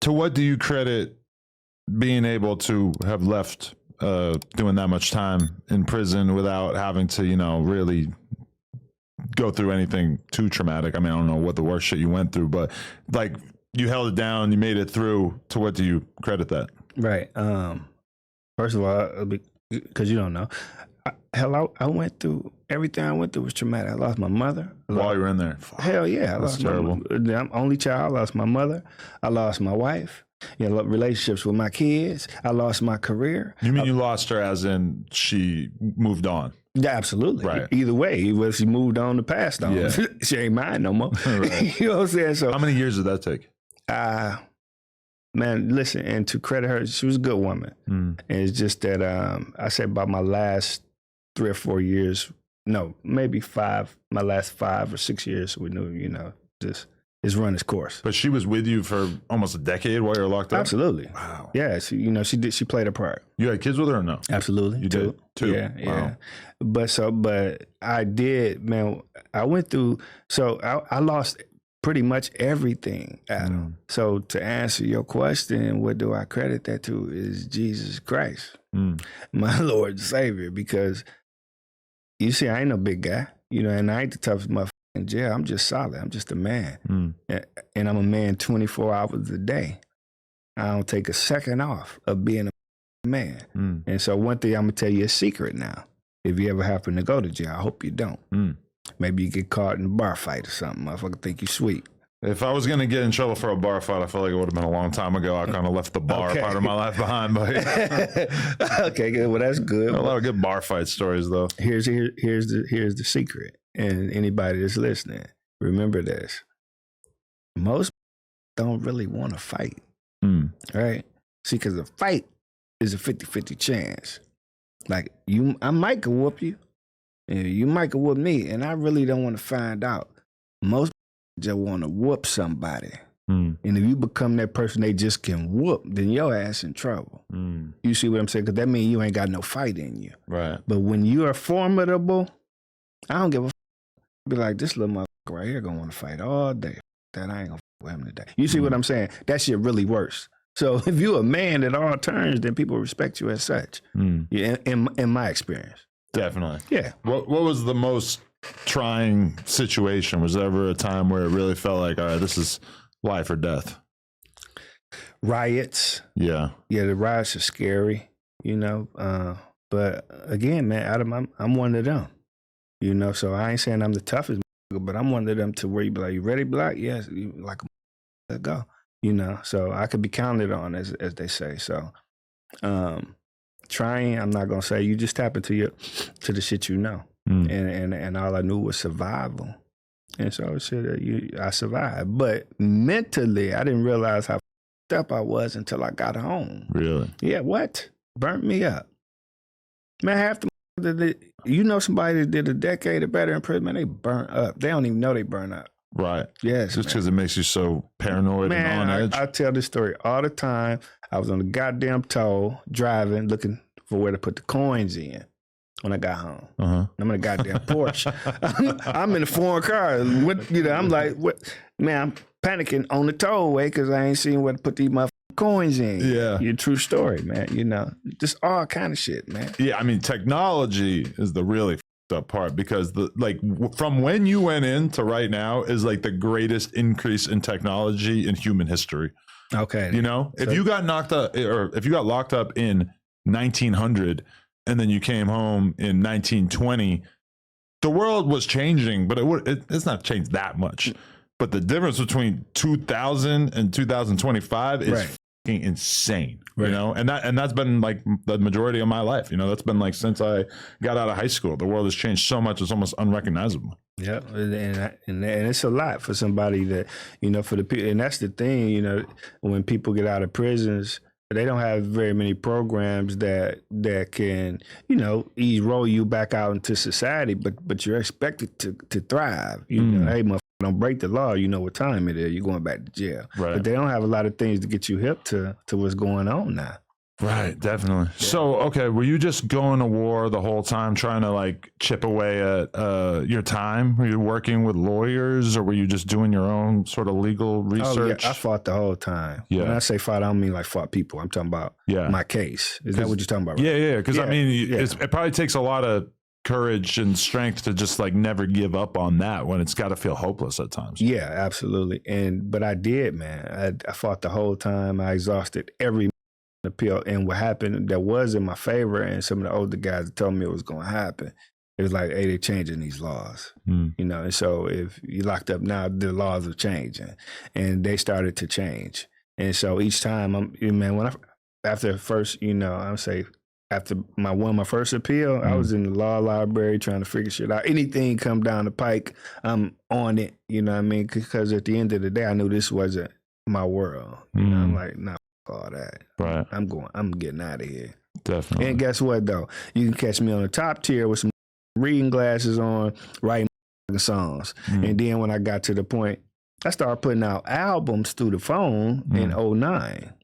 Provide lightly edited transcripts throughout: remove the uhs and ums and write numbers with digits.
To what do you credit being able to have left doing that much time in prison without having to, really go through anything too traumatic? I mean, I don't know what the worst shit you went through, but like you held it down, you made it through. To what do you credit that? Right. First of all, because you don't know, I went through everything I went through was traumatic. I lost my mother. While you were in there? Hell yeah. That's terrible. I'm only child. I lost my mother. I lost my wife. Relationships with my kids. I lost my career. You mean you lost her as in she moved on? Yeah, absolutely. Right. Either way, whether she moved on or passed on. Yeah. She ain't mine no more. Right. You know what I'm saying? So how many years did that take? Man, listen, and to credit her, she was a good woman. And it's just that I said about my last 3 or 4 years, no, maybe 5, my last 5 or 6 years, we knew, just it's run its course. But she was with you for almost a decade while you were locked up? Absolutely. Wow. Yeah, she played a part. You had kids with her or no? Absolutely. You did? Two? Yeah, wow. yeah. But I did, man, I went through, so I lost pretty much everything, Adam. So to answer your question, what do I credit that to is Jesus Christ, my Lord and Savior, because you see, I ain't no big guy, and I ain't the toughest motherfucker in jail. I'm just solid. I'm just a man. And I'm a man 24 hours a day. I don't take a second off of being a man. And so one thing I'm going to tell you a secret now. If you ever happen to go to jail, I hope you don't. Maybe you get caught in a bar fight or something. Motherfucker think you sweet. If I was going to get in trouble for a bar fight, I feel like it would have been a long time ago. I kind of left the bar part of my life behind. But okay, good. Well, that's good. A lot of good bar fight stories, though. Here's the secret. And anybody that's listening, remember this. Most don't really want to fight. Right? See, because a fight is a 50-50 chance. Like, I might could whoop you. And you might could whoop me, and I really don't want to find out. Most just want to whoop somebody. And if you become that person they just can whoop, then your ass in trouble. You see what I'm saying? Because that means you ain't got no fight in you. Right. But when you are formidable, I don't give a be like, this little motherfucker right here gonna want to fight all day. That I ain't gonna with him today. You see what I'm saying? That shit really worse. So if you a man at all turns, then people respect you as such. Yeah, in my experience. Definitely. Yeah. What was the most trying situation? Was there ever a time where it really felt like, all right, this is life or death? Riots. Yeah. Yeah, the riots are scary, but again, man, I'm one of them. So I ain't saying I'm the toughest, but I'm one of them to where you be like, you ready, Black? Yes, like let's go. So I could be counted on, as they say. So trying, I'm not gonna say, you just tap into the shit and all I knew was survival. And so I survived. But mentally, I didn't realize how f***ed up I was until I got home. Really? Yeah, what? Burnt me up. Man, half the somebody that did a decade or better in prison, man, they burnt up. They don't even know they burn up. Right. Yes, just because it makes you so paranoid and on edge. I tell this story all the time. I was on the goddamn toll, driving, looking for where to put the coins in when I got home. I'm in a goddamn Porsche. I'm in a foreign car. I'm like, what? Man, I'm panicking on the tollway because I ain't seen where to put these motherfuckers coins in. Yeah. Your true story, man. Just all kind of shit, man. Yeah, I mean, technology is the really f***ed up part, because from when you went in to right now is like the greatest increase in technology in human history. Okay. If you got knocked up, or if you got locked up in 1900 and then you came home in 1920, the world was changing, but it's not changed that much. But the difference between 2000 and 2025 is fucking insane, and that's been like the majority of my life. That's been like since I got out of high school. The world has changed so much; it's almost unrecognizable. Yeah, and it's a lot for somebody that for the people, and that's the thing. When people get out of prisons, they don't have very many programs that can roll you back out into society, but you're expected to thrive. Hey, motherfucker, don't break the law. You know what time it is. You're going back to jail. Right. But they don't have a lot of things to get you hip to what's going on now. Right, definitely. Yeah. So, okay, were you just going to war the whole time, trying to like chip away at your time? Were you working with lawyers, or were you just doing your own sort of legal research? Oh, yeah, I fought the whole time. Yeah. When I say fought, I don't mean like fought people. I'm talking about my case. Is that what you're talking about? Right? Yeah. Because I mean, it probably takes a lot of courage and strength to just like never give up on that when it's got to feel hopeless at times. Yeah, absolutely. But I did, man. I fought the whole time. I exhausted every appeal, and what happened that was in my favor, and some of the older guys told me it was going to happen. It was like, hey, they're changing these laws, you know. And so if you locked up now, the laws are changing, and they started to change. And so each time, after first, after my first appeal, I was in the law library trying to figure shit out. Anything come down the pike, I'm on it. You know what I mean? Because at the end of the day, I knew this wasn't my world. You know, I'm like, nah. All that. Right. I'm getting out of here. Definitely. And guess what though? You can catch me on the top tier with some reading glasses on, writing songs. And then when I got to the point, I started putting out albums through the phone in 2009.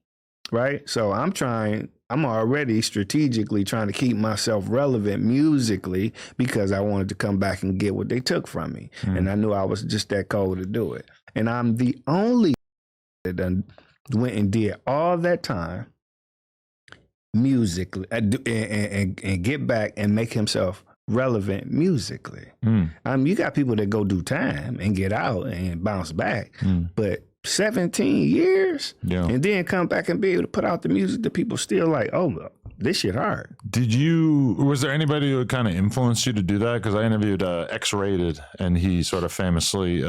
Right? So I'm already strategically trying to keep myself relevant musically because I wanted to come back and get what they took from me. And I knew I was just that cold to do it. And I'm the only that done went and did all that time musically and get back and make himself relevant musically. You got people that go do time and get out and bounce back, but 17 years and then come back and be able to put out the music that people still like, oh, this shit hard. Was there anybody who kind of influenced you to do that? Because I interviewed X-Rated, and he sort of famously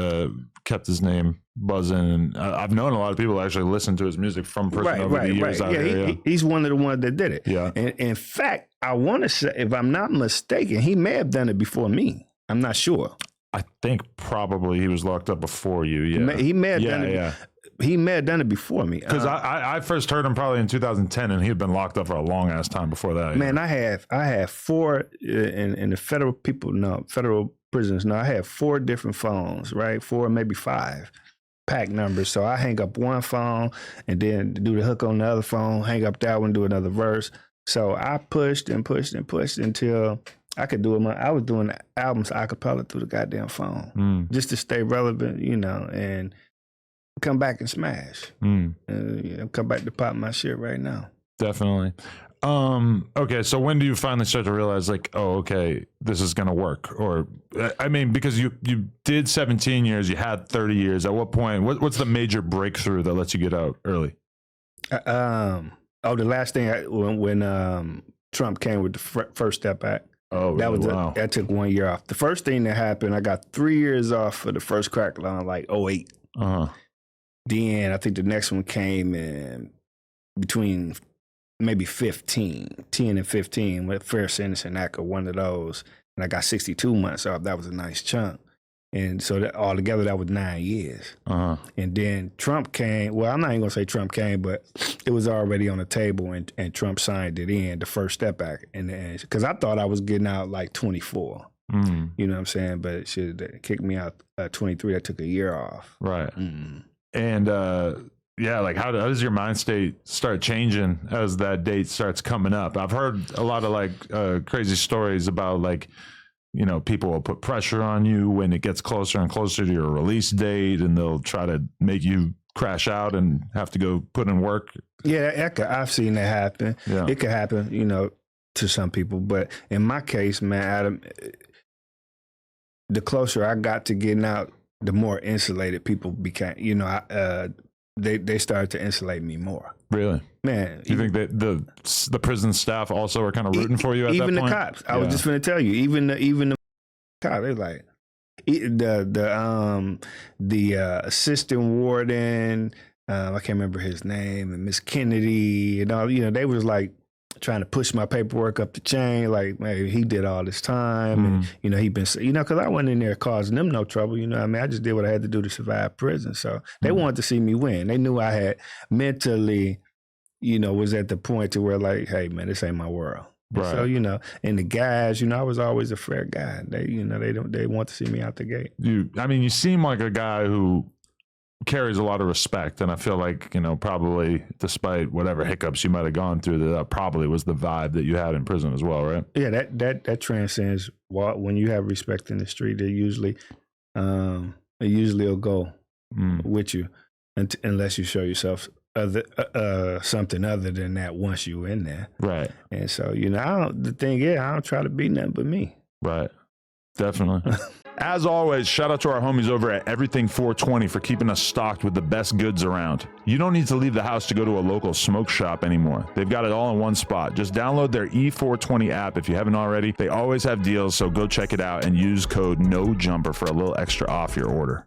kept his name buzzing. And I've known a lot of people actually listen to his music from person over the years. Out here, he's one of the ones that did it. Yeah. And in fact, I want to say, if I'm not mistaken, he may have done it before me. I'm not sure. I think probably he was locked up before you. Yeah. He may have done it. He may have done it before me. Because I first heard him probably in 2010, and he had been locked up for a long ass time before that. Man, I have four in the federal prisons. No, I have 4 different phones, right? 4, maybe 5 pack numbers. So I hang up one phone and then do the hook on the other phone, hang up that one, do another verse. So I pushed and pushed and pushed until I could do it. I was doing albums a cappella through the goddamn phone just to stay relevant, you know, and come back and smash. Come back to pop my shit right now. Definitely. Okay, so when do you finally start to realize, like, oh, okay, this is gonna work? Or, I mean, because you did 17 years, you had 30 years. At what point? What's the major breakthrough that lets you get out early? The last thing when Trump came with the First Step Act. Oh, wow. That took 1 year off. The first thing that happened, I got 3 years off for the first crack line, like 2008. Then I think the next one came in between maybe 10 and 15 with Fair Sentencing Act or one of those. And I got 62 months off. That was a nice chunk. And so that altogether, that was 9 years. And then Trump came. Well, I'm not even going to say Trump came, but it was already on the table, and Trump signed it in, the First Step Act. And because I thought I was getting out like 24. You know what I'm saying? But shit, they kicked me out 23. That took a year off. Right. And like how does your mind state start changing as that date starts coming up? I've heard a lot of like crazy stories about, like, you know, people will put pressure on you when it gets closer and closer to your release date, and they'll try to make you crash out and have to go put in work. Yeah, I've seen that happen. Yeah. It could happen, you know, to some people. But in my case, man, Adam, the closer I got to getting out, the more insulated people became. You know, they started to insulate me more. Really? Man. Do you think that the prison staff also are kind of rooting for you at that point? Even the cops. I was just going to tell you, even the cops, they're like, the assistant warden, I can't remember his name, and Miss Kennedy and all, you know, they was like trying to push my paperwork up the chain, like, man, he did all this time, and, you know, he been, you know, because I wasn't in there causing them no trouble, you know what I mean? I just did what I had to do to survive prison, so they wanted to see me win. They knew I had mentally, you know, was at the point to where, like, hey, man, this ain't my world. Right. So, you know, and the guys, you know, I was always a fair guy. They, you know, they want to see me out the gate. You seem like a guy who carries a lot of respect, and I feel like, you know, probably despite whatever hiccups you might have gone through, that probably was the vibe that you had in prison as well, right? Yeah, that transcends when you have respect in the street. They usually will go with you, unless you show yourself something other than that once you're in there, right? And so, you know, I don't try to be nothing but me, right? Definitely. As always, shout out to our homies over at Everything 420 for keeping us stocked with the best goods around. You don't need to leave the house to go to a local smoke shop anymore. They've got it all in one spot. Just download their E420 app if you haven't already. They always have deals, so go check it out and use code NOJUMPER for a little extra off your order.